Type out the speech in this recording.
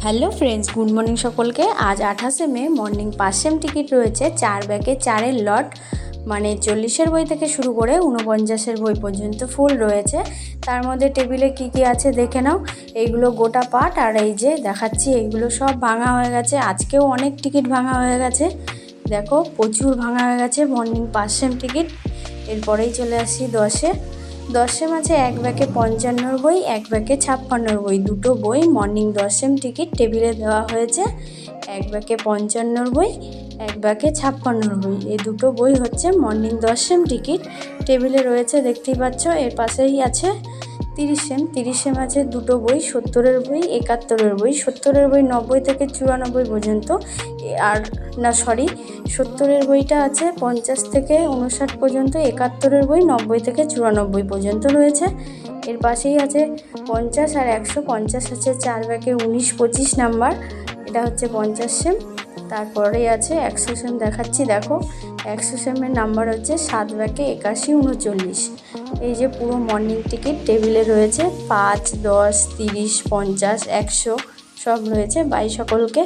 Hello friends, good morning সকলকে। আজ 28শে মে morning 5 same ticket রয়েছে 4 ব্যাগে 4-এর লট, মানে 40-এর বই থেকে শুরু করে 49-এর বই পর্যন্ত ফুল রয়েছে। তার মধ্যে টেবিলে কি কি আছে দেখে নাও। এইগুলো গোটা পাট, আর এই যে দেখাচ্ছি এইগুলো সব ভাঙা হয়ে গেছে। আজকেও অনেক টিকিট ভাঙা হয়ে গেছে, দেখো প্রচুর ভাঙা হয়ে গেছে মর্নিং 5 সেম টিকিট। এরপরেই চলে আসি 10 মাঝে এক ব্যাগে 55 বই, এক ব্যাগে 56 বই, দুটো বই মর্নিং 10 সেম টিকিট টেবিলে দেওয়া হয়েছে। এক ব্যাগে 55 বই, এক ব্যাগে 56 বই, এই দুটো বই হচ্ছে মর্নিং 10 সেম টিকিট টেবিলে রয়েছে, দেখতেই পাচ্ছ। এর পাশেই আছে 30 সেম আছে দুটো বই, 70-এর বই, 71-এর বই। 70-এর বই 90 থেকে 94 পর্যন্ত, আর না সরি 70-এর বইটা আছে 50 থেকে 59 পর্যন্ত, 71-এর বই 90 থেকে 94 পর্যন্ত রয়েছে। এর পাশেই আছে 50 আর 150 আছে 4 ব্যাগে 19-25 নাম্বার, এটা হচ্ছে 50 সেম। তারপরে আছে 100 সেম, দেখাচ্ছি দেখো 100 সেমের নাম্বার হচ্ছে 7 ব্যাগে 81-39। এই যে পুরো মর্নিং টিকিট টেবিলে রয়েছে 5, 10, 30, 50, 100 সব রয়েছে। বাই সকলকে।